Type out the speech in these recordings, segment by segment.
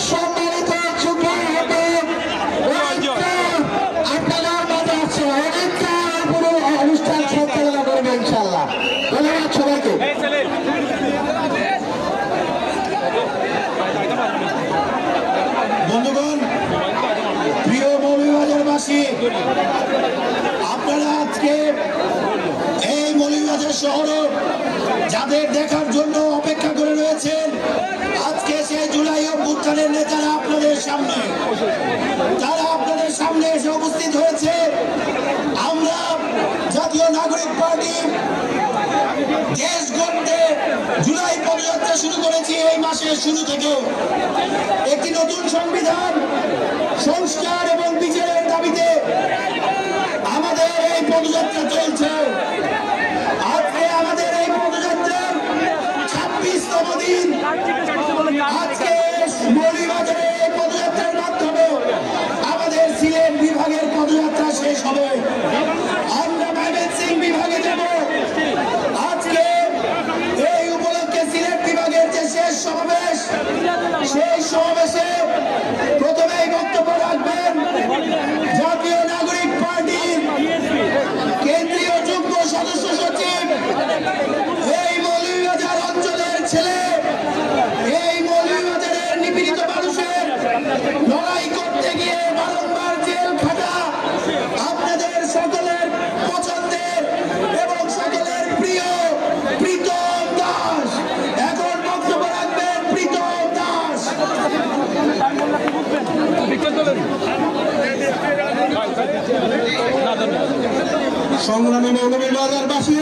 সম্মানিত আপনাদের মাঝে আছে অনেকটা পুরো অনুষ্ঠান সঞ্চালনা করবে ইনশাল্লাহ। ধন্যবাদ সবাইকে। বন্ধুগণ, প্রিয় মৌলভীবাজারবাসী, আপনারা আজকে এই মৌলভীবাজার শহরে যাদের দেখার জন্য অপেক্ষা করে রয়েছেন, আজকে সেই জুলাই অভ্যুত্থানের নেতারা আপনাদের সামনে, তারা আপনাদের সামনে এসে উপস্থিত হয়েছে। আমরা জাতীয় নাগরিক পার্টি দেশ গড়তে জুলাই পদযাত্রা শুরু করেছি। এই মাসের শুরু থেকে একটি নতুন সংবিধান সংস্কার এবং বিচারের দাবিতে আমাদের এই পদযাত্রা চলছে। আজকে আমাদের এই পদযাত্রার 26তম দিন। আজকে মৌলভীবাজারে এই পদযাত্রার মাধ্যমে আমাদের সিলেট বিভাগের পদযাত্রা শেষ হবে। আমরা ময়মনসিংহ বিভাগে যাব। আজকে এই উপলক্ষে সিলেট বিভাগের যে শেষ সমাবেশ, সেই সমাবেশে প্রথমেই বক্তব্য রাখবেন জাতীয় নাগরিক পার্টির কেন্দ্রীয় যুগ্ম সদস্য সচিব, এই মৌলভীবাজার অঞ্চলের ছেলে, এই মৌলভীবাজারের নিপীড়িত মানুষের লড়াই করতে গিয়ে বারংবার জেল খাটা আপনাদের সকলের পছন্দের এবং সকলের প্রিয় প্রীতম দাস এখন বক্তব্য রাখবেন। প্রীতম দাস। সংগ্রামী মৌলভীবাজারবাসী,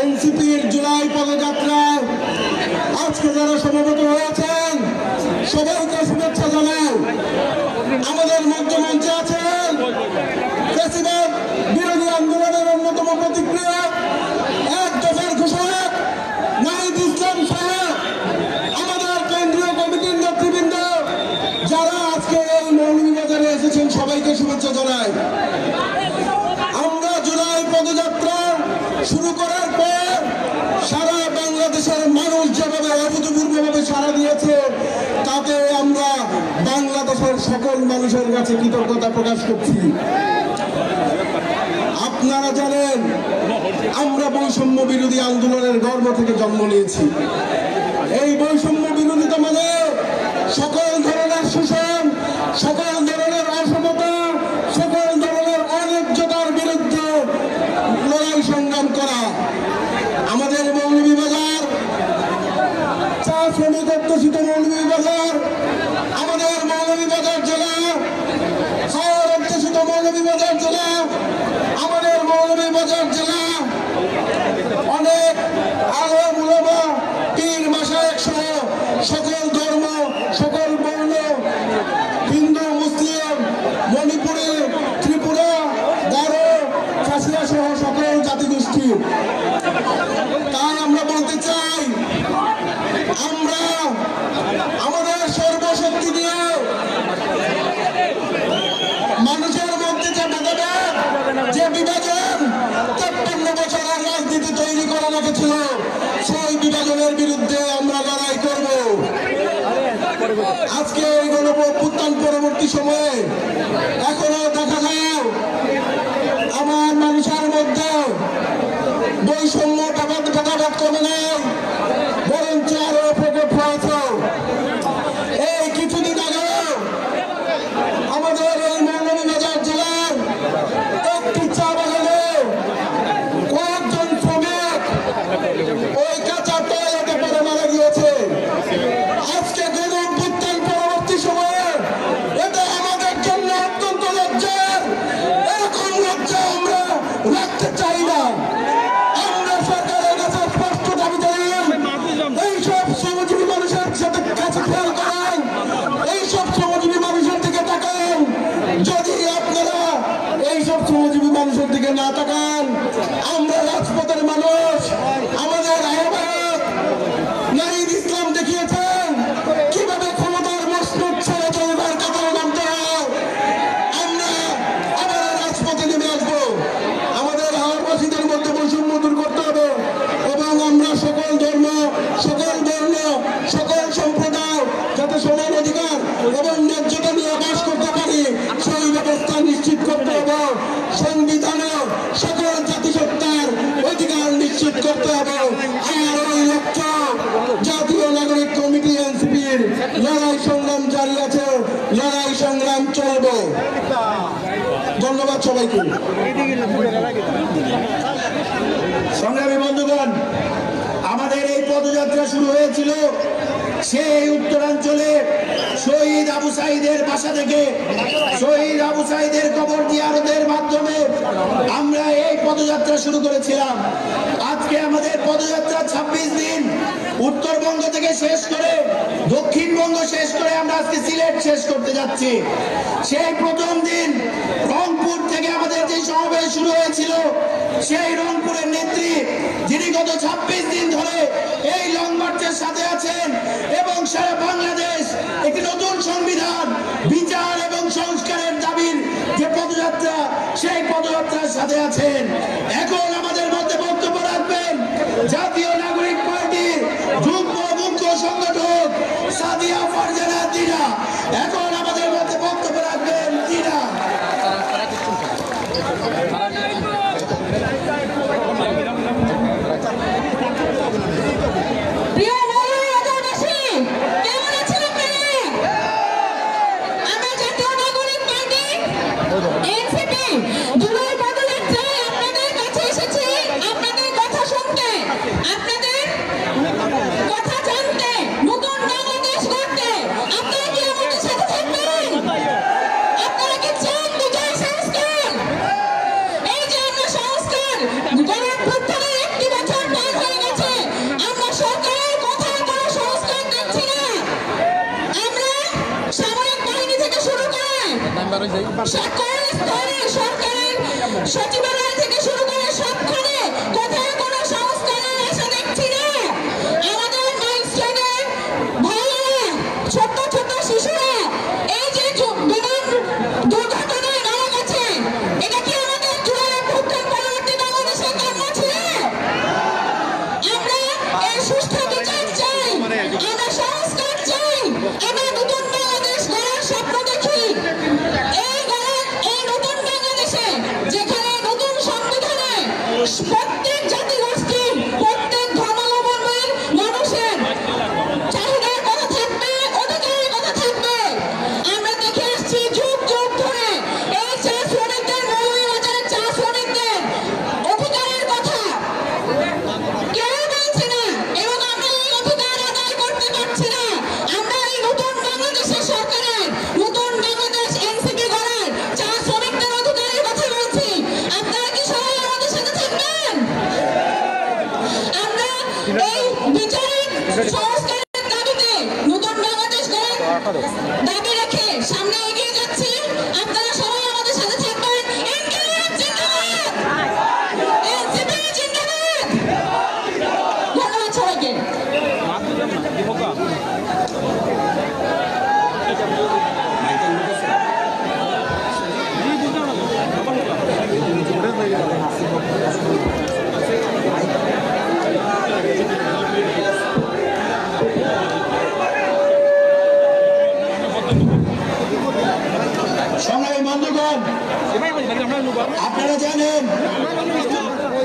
এনসিপির জুলাই পদযাত্রায় আজকে যারা সমবেত হয়েছেন সবাইকে শুভেচ্ছা জানাই। আমাদের মধ্যে মঞ্চে আছেন ফ্যাসিবাদ বিরোধী আন্দোলনের অন্যতম প্রতিক্রিয়া এক দফার ঘোষক নাহিদ ইসলাম সহ আমাদের কেন্দ্রীয় কমিটির নেতৃবৃন্দ যারা আজকে এই মৌলভীবাজারে এসেছেন সবাইকে শুভেচ্ছা জানাই। আমরা জুলাই পদযাত্রা শুরু করার পর সারা বাংলাদেশের মানুষ যেভাবে অভূতপূর্বভাবে সাড়া দিয়েছে, তাতে আমরা বাংলাদেশের সকল মানুষের কাছে কৃতজ্ঞতা প্রকাশ করছি। আপনারা জানেন আমরা বৈষম্য বিরোধী আন্দোলনের গর্ভ থেকে জন্ম নিয়েছি। এই বৈষম্য বিরোধিতা মানে সকল ধরনের শোষণ, সকল ধরনের অসমতা, সকল ধরনের অন্যায্যতার বিরুদ্ধে লড়াই সংগ্রাম করা। আমাদের মৌলভীবাজার চা শ্রমিক অধ্যুষিত মৌলভীবাজার, আমাদের মৌলভীবাজার জেলা শহর অধ্যুষিত মৌলভীবাজার জেলা, আমাদের মৌলভীবাজার জেলা অনেক আলেম উলামা, পীর মাশায়েখ সহ সকল ধর্ম, সকল বর্ণ, হিন্দু, মুসলিম, মণিপুরী, ত্রিপুরা, গারো, খাসিয়া সহ সকল জাতিগোষ্ঠী। তাই আমরা বলতে চাই, আমরা আমাদের সর্বশক্তি দিয়ে মানুষের মধ্যে যে ভেদাভেদ, যে বিভাজন 53 বছরের রাজনীতি তৈরি করা রেখেছিল, সেই বিভাজনের বিরুদ্ধে আমরা লড়াই করব। আজকে এই গণঅভ্যুত্থান পরবর্তী সময়ে এখনো দেখা যায় আমার মানুষের মধ্যে বৈষম্য ভেদাভেদ কমে নাই, বরঞ্চ আরো প্রকট হয়েছে। এই কিছুদিন আগে আমাদের এই মৌলভীবাজার জেলার একটি চা বাগানে কয়েকজন শ্রমিক ওই কাঁচা টয়লেটে পড়ে মারা গিয়েছে। আজকে গণঅভ্যুত্থান পরবর্তী সময়ে এটা আমাদের জন্য অত্যন্ত লজ্জার। এরকম লজ্জা আমরা রাখতে চাই না। আমরা সরকারের কাছে স্পষ্ট দাবি জানিয়ে সবাইকে। সংগ্রামী বন্ধুগণ, আমাদের এই পদযাত্রা শুরু হয়েছিল সেই উত্তরাঞ্চলে শহীদ আবু সাঈদের বাসা থেকে। শহীদ আবু সাঈদের কবর জিয়ারতের মাধ্যমে আমরা এই পদযাত্রা শুরু করেছিলাম। আজকে আমাদের পদযাত্রা 26 দিন উত্তরবঙ্গ থেকে শেষ করে দক্ষিণবঙ্গ শেষ করে আমরা আজকে সিলেট শেষ করতে যাচ্ছি। সেই প্রথম দিন রংপুর থেকে আমাদের যে সমাবেশ শুরু হয়েছিল, সেই রংপুরের নেত্রী যিনি গত 26 দিন ধরে এই লং মার্চের সাথে আছেন এবং সারা বাংলাদেশ একটি নতুন সংবিধান, বিচার এবং সংস্কারের দাবির যে পদযাত্রা, সেই পদযাত্রার সাথে আছেন। এখন আমাদের মধ্যে বক্তব্য রাখবেন জাতীয় নাগরিক পার্টির যুগ্ম মুখ্য সংগঠক সাদিয়া ফারজানা দিনা। এখন আমাদের মধ্যে বক্তব্য রাখবেন দিনা। সরকারের সচিবালয় থেকে শুরু করে সবখানে কোথাও কোনো সংস্কারের আশা দেখছি না। আমাদের মাইলস্টোনের ভাইয়েরা, ছোট ছোট শিশুরা এই যে বিমান দুর্ঘটনায় মারা গেছে, এটা কি আমাদের জুলাই অভ্যুত্থান পরবর্তী বাংলাদেশের কাম্য ছিল? আমরা এর সুষ্ঠু বিচার চাই, আমরা সংস্কার চাই, আমরা নতুন বাংলাদেশ গড়ার স্বপ্ন দেখি। যেখানে নতুন সংবিধানে প্রত্যেক জাতিগোষ্ঠীর, প্রত্যেক ধর্মাবলম্বীর মানুষের চাহিদার কথা থাকবে, অধিকারের কথা থাকবে। আমরা দেখে আসছি যুগ যুগ ধরে এই চা শ্রমিকদের, মৌলভীবাজারের চা শ্রমিকদের অধিকারের কথা কেউ বলছে না এবং আমরা এই অধিকার আদায় করতে পারছি না। আমরা এই নতুন বাংলাদেশের সরকারের, নতুন বাংলাদেশ এনসিপি গড়ার চা শ্রমিকদের অধিকারের কথা বলছি। আপনারা কি সবাই আমাদের সাথে থাকবেন? আমরা এই বিচারিক সংস্কারের দাবিতে, নতুন বাংলাদেশ গড়ার দাবি রেখে সামনে এগিয়ে যাচ্ছি। আপনারা সবাই আমাদের সাথে থাকবেন। ইনকিলাব জিন্দাবাদ, এনসিপি জিন্দাবাদ। ধন্যবাদ সবাইকে। সংগ্রামী বন্ধুগণ, আপনারা জানেন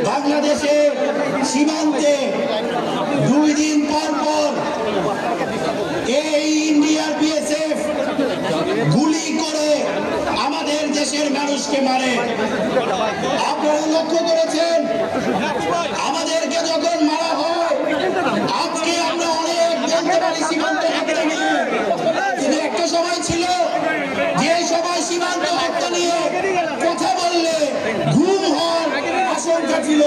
বাংলাদেশে সীমান্তে 2 দিন পর পর এই ইন্ডিয়ার বিএসএফ গুলি করে আমাদের দেশের মানুষকে মারে। আপনারা লক্ষ্য করেছেন আমাদেরকে যখন মারা হয়, আজকে আমরা অনেক বলতে পারি সীমান্ত হত্যা নিয়ে, কিন্তু একটা সময় ছিল যে সবাই সীমান্ত হত্যা নিয়ে কথা বললে গুম হওয়ার আশঙ্কা ছিল।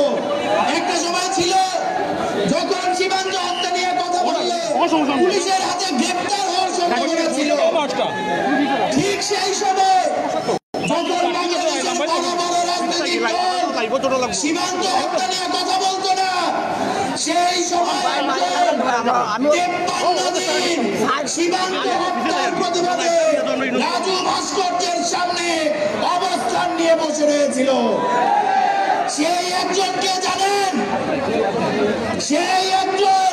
একটা সময় ছিল যখন সীমান্ত হত্যা নিয়ে কথা বললে পুলিশের হাতে গ্রেপ্তার হওয়ার সম্ভাবনা ছিল। ঠিক সেই সময় যখন বাংলাদেশের বড় বড় রাজনৈতিক দল সীমান্ত হত্যা নিয়ে কথা বলতো না, সেই সময় 53 দিন সীমান্ত হত্যার প্রতিবাদে রাজু ভাস্কর্যের সামনে অবস্থান নিয়ে বসে রয়েছিল। সেই একজনকে জানেন, সেই একজন